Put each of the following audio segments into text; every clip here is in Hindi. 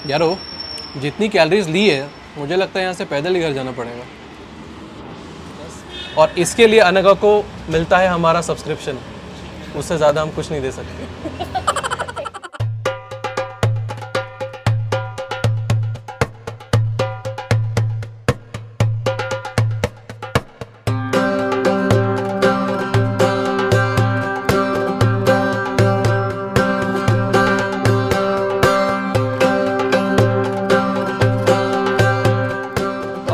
यारो जितनी कैलोरीज ली है मुझे लगता है यहाँ से पैदल ही घर जाना पड़ेगा। और इसके लिए अनघा को मिलता है हमारा सब्सक्रिप्शन, उससे ज़्यादा हम कुछ नहीं दे सकते।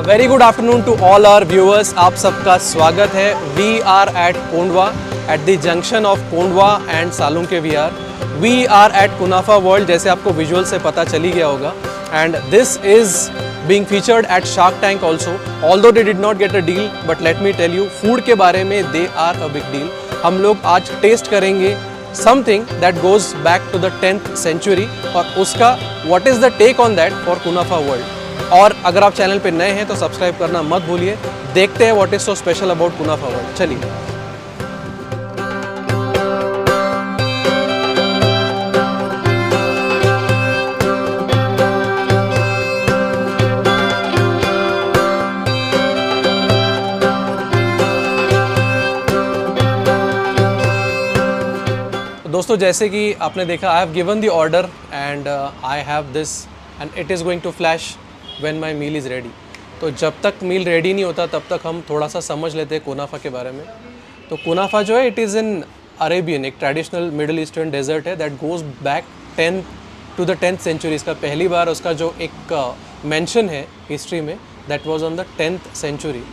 Very good afternoon to all our viewers, आप सबका स्वागत है। We are at Kondhwa, at the junction of Kondhwa and Salunke we are at Kunafa World, जैसे आपको विजुअल से पता चली गया होगा। And this is being featured at Shark Tank also, although they did not get a deal, but let me tell you, food के बारे में they are a big deal. हम लोग आज टेस्ट करेंगे something that goes back to the 10th century, और उसका what is the take on that for Kunafa World. और अगर आप चैनल पे नए हैं तो सब्सक्राइब करना मत भूलिए। देखते हैं what is so special about Kunafa World. चलिए। दोस्तों, जैसे कि आपने देखा, I have given the order and I have this and it is going to flash when my meal is ready. तो जब तक मील रेडी नहीं होता तब तक हम थोड़ा सा समझ लेते हैं कुनाफा के बारे में। तो कुनाफा जो है, इट इज़ इन अरेबियन, एक ट्रेडिशनल मिडल ईस्टर्न डेजर्ट है that goes back 10th century. इसका पहली बार उसका जो एक मेंशन है हिस्ट्री में, that was on the 10th century.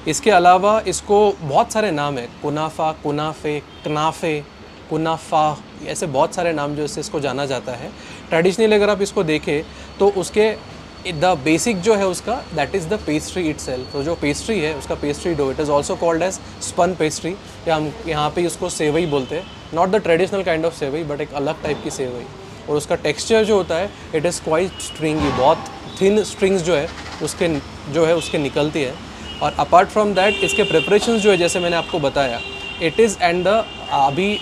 इसके अलावा इसको बहुत सारे नाम है, कुनाफा, कुनाफे, कनाफे, कुनाफा, ऐसे बहुत सारे नाम जो इससे इसको जाना जाता है। ट्रेडिशनली अगर आप इसको देखें तो उसके द बेसिक जो है उसका, that is the pastry itself. तो जो पेस्ट्री है उसका pastry dough, it is also called as spun pastry, या हम यहाँ पे उसको सेवई बोलते हैं। Not the traditional kind of sevai, but एक अलग टाइप की सेवई। और उसका टेक्सचर जो होता है, इट इज़ क्वाइट स्ट्रिंगी, बहुत थिन स्ट्रिंग्स जो है उसके निकलती है। और अपार्ट फ्रॉम दैट इसके प्रिपरेशंस जो है, जैसे मैंने आपको बताया, इट इज़ एंड अभी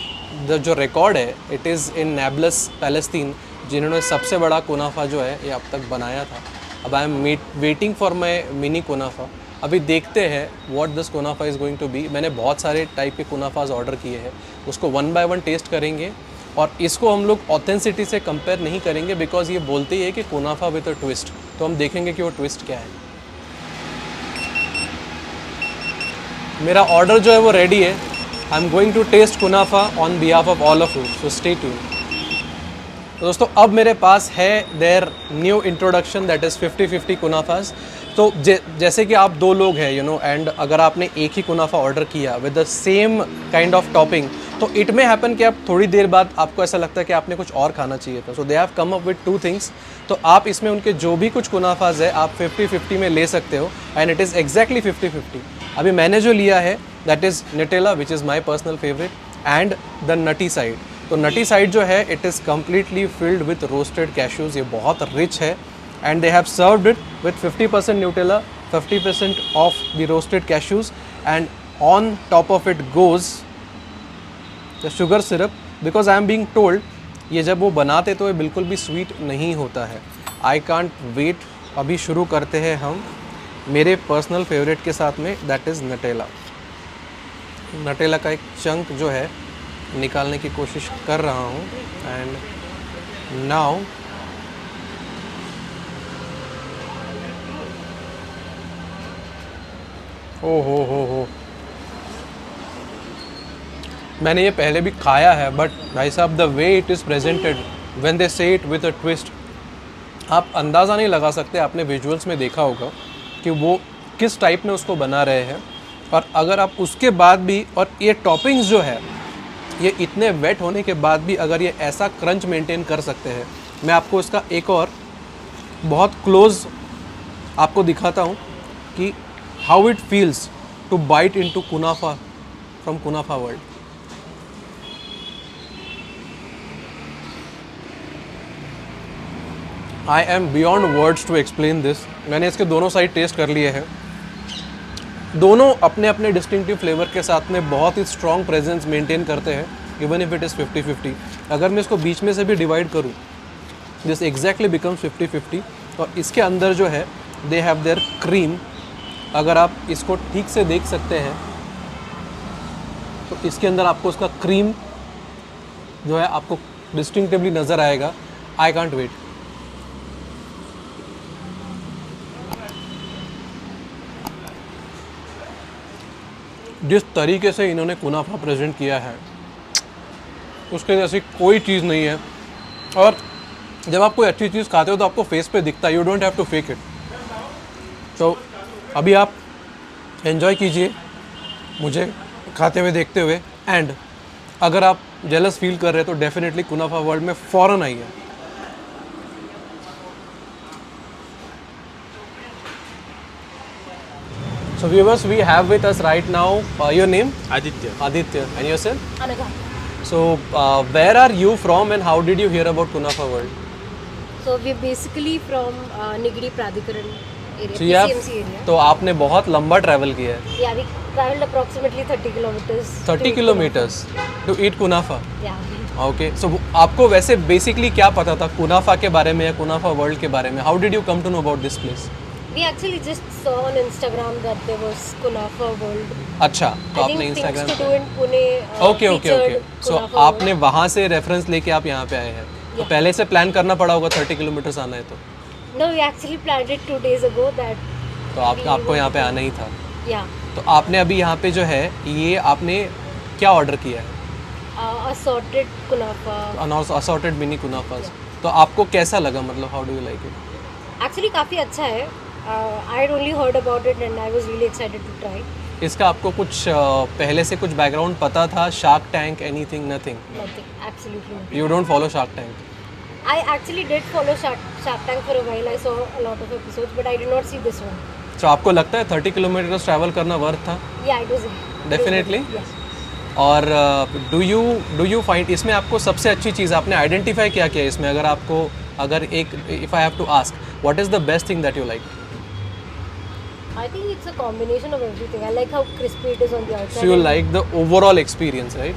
जो रिकॉर्ड है, इट इज़ इन नेबलस पैलेस्तीन, जिन्होंने सबसे बड़ा कुनाफा जो है ये अब तक बनाया था। अब I am waiting for my mini kunafa. अभी देखते हैं what this kunafa is going to be. मैंने बहुत सारे टाइप के कुनाफाज ऑर्डर किए हैं, उसको 1 by 1 टेस्ट करेंगे। और इसको हम लोग ऑथेंसिटी से कंपेयर नहीं करेंगे, बिकॉज ये बोलते ही है कि कुनाफा विद अ ट्विस्ट। तो हम देखेंगे कि वो ट्विस्ट क्या है। मेरा ऑर्डर जो है वो रेडी है। I am going to taste kunafa on behalf of all of you, so stay tuned. तो दोस्तों, अब मेरे पास है their new introduction, that is 50-50 kunafas. तो जैसे कि आप दो लोग हैं, एंड अगर आपने एक ही कुनाफा ऑर्डर किया with the same kind of topping, तो इट में हैपन कि आप थोड़ी देर बाद आपको ऐसा लगता है कि आपने कुछ और खाना चाहिए था। So they have come up with 2 things. तो आप इसमें उनके जो भी कुछ कुनाफाज है आप 50-50 में ले सकते हो, एंड इट इज़ एग्जैक्टली 50-50। अभी मैंने जो लिया है that is Nutella, which is my personal favourite, and the nutty side. तो नटी साइड जो है, it is completely filled with roasted cashews. ये बहुत रिच है, and they have served it with 50% Nutella, 50% of the roasted cashews, and on top of it goes the sugar syrup. Because I am being told, ये जब वो बनाते तो ये बिल्कुल भी स्वीट नहीं होता है। I can't wait. अभी शुरू करते हैं हम मेरे पर्सनल फेवरेट के साथ में, दैट इज़ नटेला। नटेला का एक चंक जो है निकालने की कोशिश कर रहा हूँ, एंड नाउ हो मैंने ये पहले भी खाया है, बट भाई साहब, the way it is presented when they से इट विद अ ट्विस्ट, आप अंदाज़ा नहीं लगा सकते। आपने विजुअल्स में देखा होगा कि वो किस टाइप में उसको बना रहे हैं। और अगर आप उसके बाद भी, और ये टॉपिंग्स जो है ये इतने वेट होने के बाद भी अगर ये ऐसा क्रंच मेंटेन कर सकते हैं, मैं आपको इसका एक और बहुत क्लोज आपको दिखाता हूँ कि how it feels to bite into kunafa from Kunafa World. I am beyond words to explain this. मैंने इसके दोनों साइड टेस्ट कर लिए हैं। दोनों अपने अपने डिस्टिंक्टिव फ्लेवर के साथ में बहुत ही स्ट्रॉन्ग प्रेजेंस मेंटेन करते हैं, इवन इफ इट इज़ 50-50। अगर मैं इसको बीच में से भी डिवाइड करूँ दिस एग्जैक्टली बिकम्स 50-50। और इसके अंदर जो है दे हैव देयर क्रीम। अगर आप इसको ठीक से देख सकते हैं तो इसके अंदर आपको उसका क्रीम जो है आपको डिस्टिंक्टिवली नज़र आएगा। I can't wait. जिस तरीके से इन्होंने कुनाफा प्रेजेंट किया है उसके जैसी कोई चीज़ नहीं है। और जब आप कोई अच्छी चीज़ खाते हो तो आपको फेस पे दिखता है, you don't have to fake it. तो अभी आप एंजॉय कीजिए मुझे खाते हुए देखते हुए। एंड अगर आप जेलस फील कर रहे हैं तो डेफिनेटली कुनाफा वर्ल्ड में फ़ौरन आइए। So viewers, we have with us right now your name? Aditya. Aditya. And yourself? Anaga. So where are you from and how did you hear about Kunafa World? So we're basically from Nigri Pradhikaran area, So you have, PCMC area. तो आपने बहुत लंबा ट्रैवल किया है। Yeah, we traveled approximately 30 kilometers. 30 kilometers to eat kunafa. Yeah. Okay so आपको वैसे बेसिकली क्या पता था कुनाफा के बारे में या कुनाफा वर्ल्ड के बारे में? How did you come to know about this place? We actually just saw on Instagram that there was Kunafa World. अच्छा, तो I आपने think Instagram things to do in Pune. Okay okay okay featured so Kunafa आपने World. वहाँ से रेफरेंस लेके आप यहाँ पे आए हैं। तो पहले से प्लान करना पड़ा होगा 30 किलोमीटर्स आना है तो No, we actually planned it 2 days ago. That तो आपको यहाँ पे आना ही था। yeah, तो आपने अभी यहाँ पे जो है ये आपने क्या ऑर्डर किया है? assorted Kunafa. Assorted mini kunafas. तो आपको कैसा लगा, मतलब how do you like it? Actually काफ़ी अच्छा है. I had only heard about it and I was really excited to try. इसका आपको कुछ पहले से कुछ बैकग्राउंड पता था? Shark tank, anything? Nothing? Nothing, absolutely nothing. You don't follow shark tank? I actually did follow Shark Tank for a while. I saw a lot of episodes, but I did not see this one. तो आपको लगता है 30 किलोमीटर ट्रैवल करना वर्थ था? Yeah, it was. Definitely? Yes. और डू यू फाइंड इसमें आपको सबसे अच्छी चीज़ आपने आइडेंटिफाई क्या किया इसमें? अगर एक if I have to ask what is the best thing that you like? I think it's a combination of everything. I like how crispy it is on the outside. So you and- like the overall experience, right?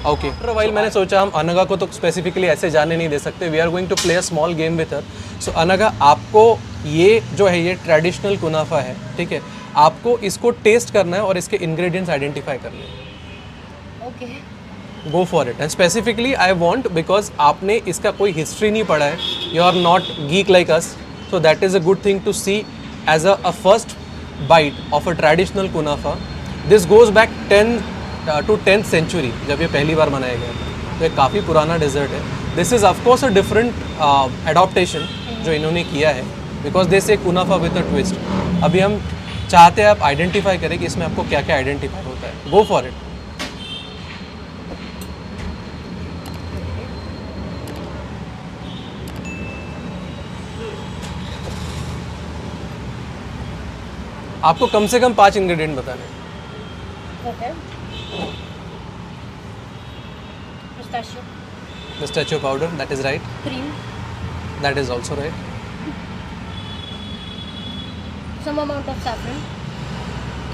Okay, after while मैंने सोचा हम अनगा को तो स्पेसिफिकली ऐसे जाने नहीं दे सकते। We are going to play a small game with her. So अनगा, आपको ये जो है ये ट्रेडिशनल कुनाफा है, ठीक है? आपको इसको टेस्ट करना है और इसके इंग्रेडिएंट्स आइडेंटिफाई करने हैं। Okay. Go for it. And specifically I want because आपने इसका कोई हिस्ट्री नहीं पढ़ा है, you are not geek like us, so that is a good thing to see as a first bite of a traditional kunafa. This goes back 10th century, जब ये पहली बार बनाया गया था। तो ये काफ़ी पुराना डेजर्ट है। This is of course a different adaptation जो इन्होंने किया है, बिकॉज दे से कुनाफा विद अ ट्विस्ट। अभी हम चाहते हैं आप आइडेंटिफाई करें कि इसमें आपको क्या क्या आइडेंटिफाई होता है। गो फॉर इट। आपको कम से कम 5 इंग्रेडिएंट बताने हैं। Okay. Pistachio, Pistachio powder, that is right. cream, That is also right. some amount of saffron.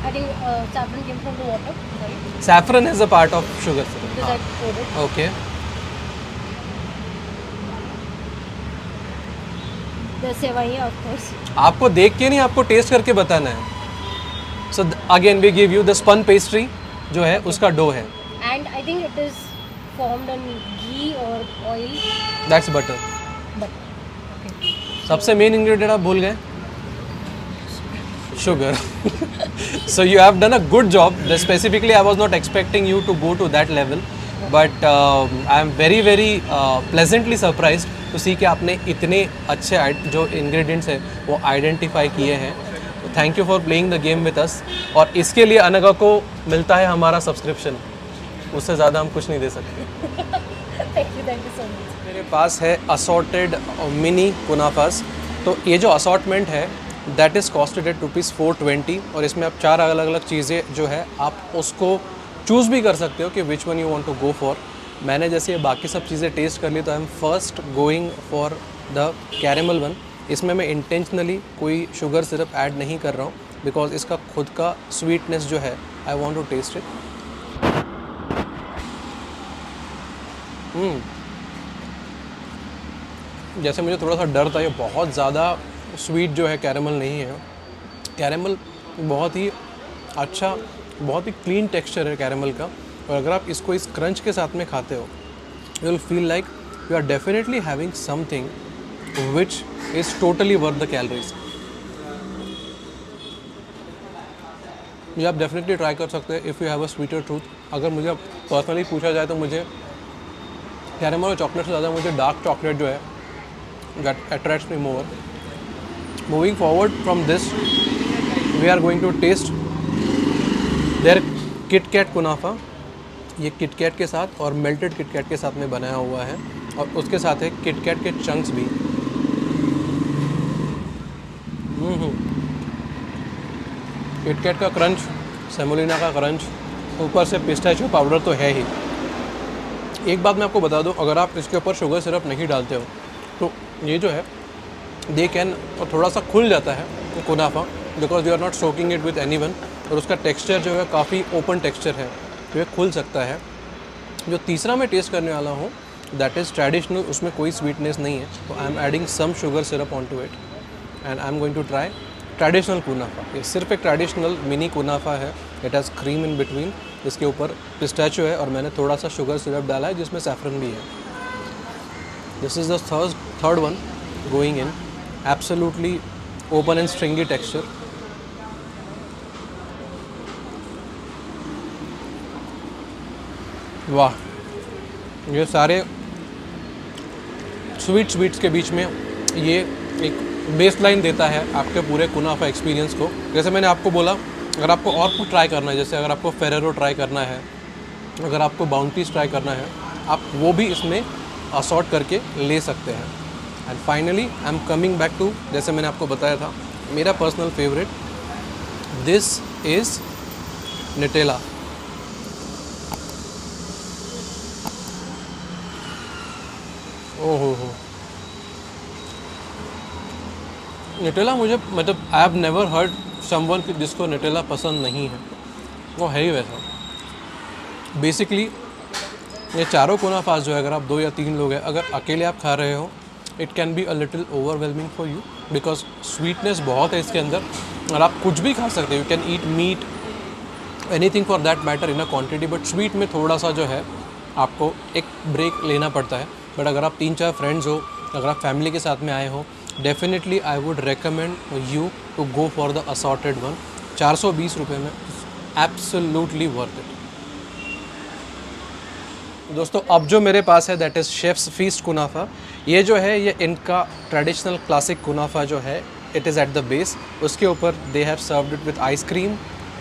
I think saffron came from the water. Sorry, Saffron is a part of sugar syrup. because I poured it. Okay. The sevaiya, of course. आपको देख के नहीं, आपको टेस्ट करके बताना है। So again we give you the spun pastry जो है उसका डो है। And I think it is formed on ghee or oil. That's butter. But okay. सबसे मेन इंग्रेडिएंट आप भूल गए, sugar. So you have done a good job. Specifically I was not expecting you to go to that level, but I am very pleasantly surprised to see कि आपने इतने अच्छे जो इंग्रेडिएंट्स हैं वो आइडेंटिफाई किए हैं। Thank you for playing the game with us. और इसके लिए अनगा को मिलता है हमारा सब्सक्रिप्शन, उससे ज़्यादा हम कुछ नहीं दे सकते। Thank you so much. मेरे पास है असॉर्टेड मिनी कुनाफास। तो ये जो असॉर्टमेंट है दैट इज़ कॉस्टेड एट ₹420 और इसमें आप 4 अलग अलग चीज़ें जो है आप उसको चूज़ भी कर सकते हो कि which one you want to go for. मैंने जैसे ये बाकी सब चीज़ें टेस्ट कर ली तो I M first going for the caramel one. इसमें मैं इंटेंशनली कोई शुगर सिरप ऐड नहीं कर रहा हूँ बिकॉज इसका खुद का स्वीटनेस जो है I want to taste it. जैसे मुझे थोड़ा सा डर था, ये बहुत ज़्यादा स्वीट जो है कैरेमल नहीं है। कैरेमल बहुत ही अच्छा, बहुत ही क्लीन टेक्सचर है कैरेमल का। और अगर आप इसको इस क्रंच के साथ में खाते हो, you will feel like you are definitely having something which is totally worth the calories. ये आप डेफिनेटली ट्राई कर सकते हैं if you have a sweeter tooth. अगर मुझे पर्सनली पूछा जाए तो मुझे कैरेमल और चॉकलेट से ज़्यादा मुझे डार्क चॉकलेट जो है that attracts me more. Moving forward from this, we are going to taste their KitKat kunafa. ये किटकैट के साथ और मेल्टेड किटकैट के साथ में बनाया हुआ है, और उसके साथ है किटकैट के चंक्स भी। किटकैट का क्रंच, सेमोलिना का क्रंच, ऊपर से पिस्ताचियो पाउडर तो है ही। एक बात मैं आपको बता दूं, अगर आप इसके ऊपर शुगर सिरप नहीं डालते हो तो ये जो है दे कैन, और थोड़ा सा खुल जाता है kunafa, because you are not soaking it with anyone, और उसका टेक्सचर जो है काफ़ी ओपन टेक्सचर है, तो ये खुल सकता है। जो तीसरा मैं टेस्ट करने वाला हूँ दैट इज़ ट्रेडिशनल, उसमें कोई स्वीटनेस नहीं है, तो I am adding some sugar syrup on to it and I am going to try traditional kunafa. ये सिर्फ एक ट्रेडिशनल मिनी कुनाफा है, it has cream in between, इसके ऊपर पिस्ताचियो है और मैंने थोड़ा सा शुगर सिरप डाला है जिसमें सैफरन भी है। This is the third one going in, absolutely open and स्ट्रिंगी texture. वाह, ये सारे स्वीट्स के बीच में ये एक बेस लाइन देता है आपके पूरे कुनाफा एक्सपीरियंस को। जैसे मैंने आपको बोला, अगर आपको और कुछ ट्राई करना है, जैसे अगर आपको फेरेरो ट्राई करना है, अगर आपको बाउंटीज ट्राई करना है, आप वो भी इसमें असॉर्ट करके ले सकते हैं। And finally I am coming back to, जैसे मैंने आपको बताया था, मेरा personal favourite, this is Nutella. ओहो हो, न्यूटेला मुझे, मतलब I have never heard someone कि जिसको न्यूटेला पसंद नहीं है, वो है ही वैसा। बेसिकली ये चारों कुनाफास जो है, अगर आप 2 या 3 लोग हैं, अगर अकेले आप खा रहे हो, it can be a little overwhelming for you, because sweetness बहुत है इसके अंदर, और आप कुछ भी खा सकते हो, you can eat meat, anything for that matter in a quantity, but sweet में थोड़ा सा जो है आपको एक ब्रेक लेना पड़ता है। बट अगर आप 3-4 फ्रेंड्स हो, अगर आप फैमिली के साथ में आए हो, definitely I would recommend you to go for the assorted one. 420 रुपये में एब्सोल्युटली वर्थ इट। दोस्तों, अब जो मेरे पास है दैट इज़ शेफ्स फीस्ट कुनाफा। ये जो है, ये इनका ट्रेडिशनल क्लासिक कुनाफा जो है, it is at the base. उसके ऊपर they have served it with ice cream,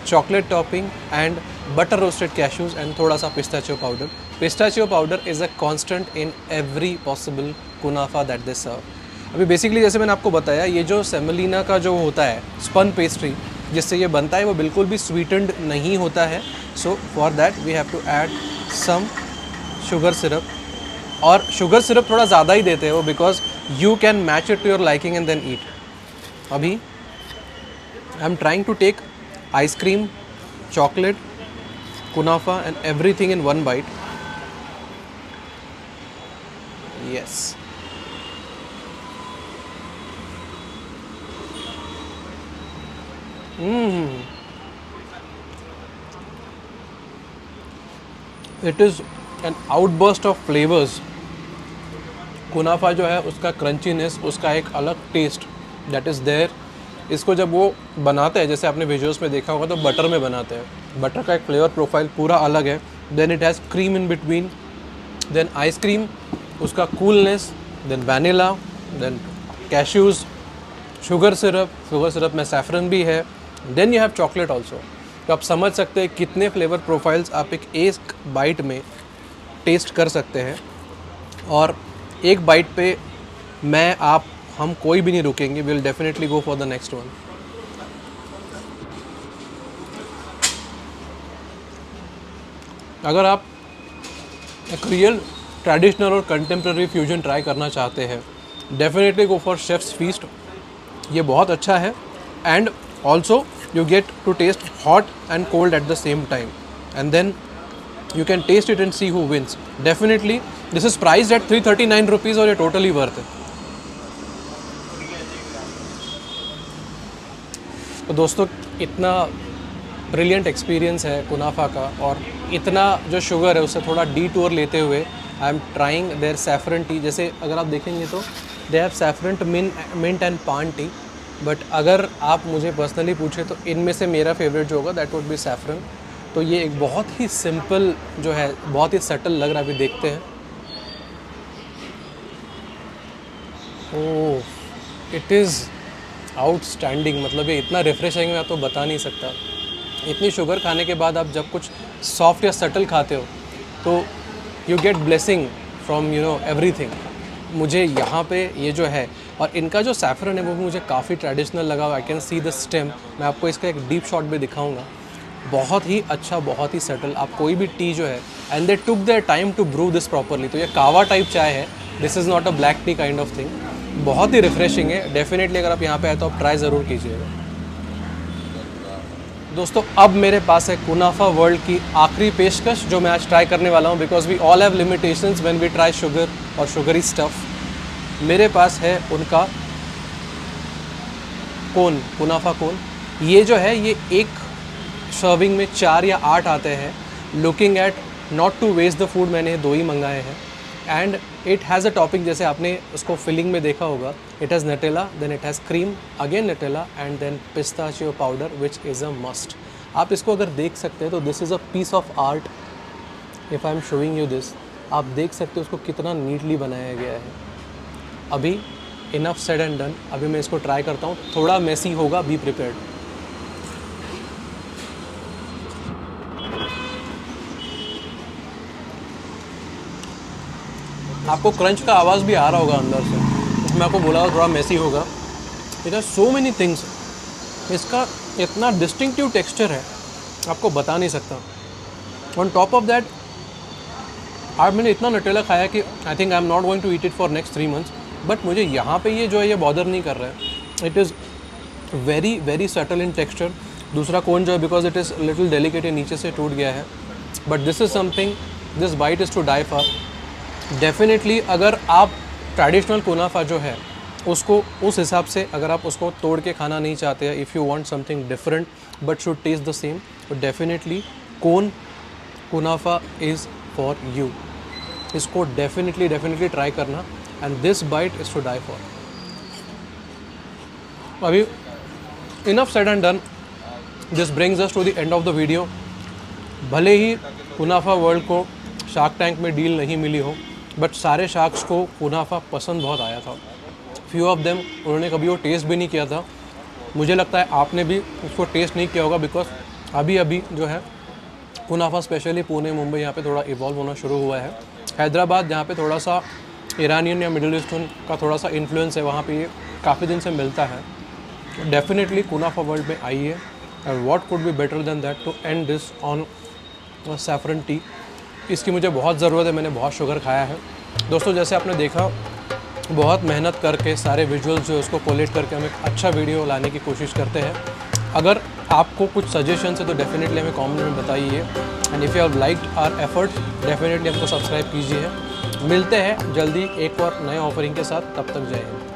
chocolate topping and butter roasted cashews एंड थोड़ा सा pistachio powder. Pistachio powder is a constant in every possible kunafa that they serve. अभी बेसिकली जैसे मैंने आपको बताया, ये जो सेमोलिना का जो होता है स्पन पेस्ट्री जिससे ये बनता है, वो बिल्कुल भी स्वीटेंड नहीं होता है। So for that we have to add some sugar syrup, और शुगर सिरप थोड़ा ज़्यादा ही देते हैं वो, because you can match it to your liking and then eat. अभी I am trying to take ice cream, chocolate, kunafa and everything in one bite. Yes. It is an outburst of flavors. कुनाफा जो है उसका क्रंचीनेस, उसका एक अलग टेस्ट दैट इज़ देयर। इसको जब वो बनाते हैं, जैसे आपने विजुअल्स में देखा होगा, तो बटर में बनाते हैं। बटर का एक फ्लेवर प्रोफाइल पूरा अलग है। Then it has cream in between, then ice cream, उसका coolness, then vanilla, then cashews, sugar syrup में सैफरन भी है, then you have chocolate also. तो आप समझ सकते हैं कितने फ्लेवर प्रोफाइल्स आप एक बाइट में टेस्ट कर सकते हैं। और एक बाइट पे मैं, आप, हम कोई भी नहीं रुकेंगे, will definitely go for the next one. अगर आप एक रियल ट्रेडिशनल और कंटेम्प्रेरी फ्यूजन ट्राई करना चाहते हैं, definitely go for chef's feast. ये बहुत अच्छा है, and also you get to taste hot and cold at the same time, and then you can taste it and see who wins. Definitely this is priced at 339 rupees और ये totally worth है। तो दोस्तों इतना ब्रिलियंट एक्सपीरियंस है कुनाफा का, और इतना जो शुगर है उससे थोड़ा डीटूर लेते हुए I am trying their saffron tea. जैसे अगर आप देखेंगे तो they have saffron mint and paan tea, but अगर आप मुझे पर्सनली पूछे तो इनमें से मेरा फेवरेट जो होगा दैट वुड बी सैफरन। तो ये एक बहुत ही सिंपल जो है, बहुत ही सटल लग रहा है, अभी देखते हैं। ओह, इट इज़ आउटस्टैंडिंग, मतलब ये इतना रिफ्रेशिंग है, मैं तो बता नहीं सकता। इतनी शुगर खाने के बाद आप जब कुछ सॉफ्ट या सटल खाते हो तो you get blessing from everything. मुझे यहाँ पे ये जो है, और इनका जो सैफरन है वो भी मुझे काफ़ी ट्रेडिशनल लगा। I can see the stem, मैं आपको इसका एक डीप शॉट भी दिखाऊंगा। बहुत ही अच्छा, बहुत ही सटल। आप कोई भी टी जो है, and they took their time to brew this properly. तो ये कावा टाइप चाय है, this is not a black tea kind of thing. बहुत ही रिफ्रेशिंग है। डेफिनेटली अगर आप यहाँ पे आए तो आप ट्राई ज़रूर कीजिएगा। दोस्तों अब मेरे पास है कुनाफा वर्ल्ड की आखिरी पेशकश जो मैं आज ट्राई करने वाला हूँ, because we all have limitations when we try sugar और शुगरी स्टफ़। मेरे पास है उनका कोन, कुनाफा कोन। ये जो है ये एक सर्विंग में 4 या 8 आते हैं। Looking at not to waste the food, मैंने 2 ही मंगाए हैं। And it has a topping, जैसे आपने उसको फिलिंग में देखा होगा, it has Nutella, then it has cream, again Nutella, and then pistachio powder which is a must. आप इसको अगर देख सकते हैं तो this is a piece of art. If I am showing you this, आप देख सकते हो उसको कितना नीटली बनाया गया है। अभी इनफ सेड एंड डन, अभी मैं इसको ट्राई करता हूँ। थोड़ा मेसी होगा, बी प्रिपेयर्ड। आपको क्रंच का आवाज़ भी आ रहा होगा अंदर से, मैं आपको बोला थोड़ा मेसी होगा। It has so many things. इसका इतना डिस्टिंक्टिव टेक्सचर है, आपको बता नहीं सकता। ऑन टॉप ऑफ दैट, आज मैंने इतना नटेला खाया कि I think I am not going to eat it for next 3 months. But मुझे यहाँ पे ये जो है ये बॉदर नहीं कर रहा है। It is very very subtle in texture. दूसरा कोन जो है, because it is little delicate, नीचे से टूट गया है। But this is something, this bite is to die for. Definitely अगर आप ट्रेडिशनल कुनाफा जो है उसको उस हिसाब से अगर आप उसको तोड़ के खाना नहीं चाहते हैं, if you want something different but should taste the same, तो definitely cone kunafa is for you. इसको डेफिनेटली ट्राई करना, and this bite is to die for. अभी enough said and done, this brings us to the end of the video. भले ही कुनाफा वर्ल्ड को शार्क टैंक में डील नहीं मिली हो, बट सारे शार्क्स को कुनाफा पसंद बहुत आया था। फ्यू ऑफ देम उन्होंने कभी वो टेस्ट भी नहीं किया था। मुझे लगता है आपने भी उसको टेस्ट नहीं किया होगा, बिकॉज अभी अभी जो है कुनाफा स्पेशली पुणे, मुंबई, यहाँ पे थोड़ा इवॉल्व होना शुरू हुआ है। हैदराबाद जहाँ पे थोड़ा सा ईरानियन या मिडिल ईस्टर्न का थोड़ा सा इन्फ्लुएंस है, वहाँ पे ये काफ़ी दिन से मिलता है। डेफिनेटली कुनाफा वर्ल्ड में आइए, and what could be better than that to end this on saffron tea. इसकी मुझे बहुत ज़रूरत है, मैंने बहुत शुगर खाया है। दोस्तों जैसे आपने देखा, बहुत मेहनत करके सारे विजुअल्स जो उसको कोलेट करके हम एक अच्छा वीडियो लाने की कोशिश करते हैं। अगर आपको कुछ सजेशन है तो डेफिनेटली हमें कमेंट में बताइए, and if you have liked our efforts definitely हमको सब्सक्राइब कीजिए। मिलते हैं जल्दी एक और नए ऑफरिंग के साथ, तब तक जय हिंद।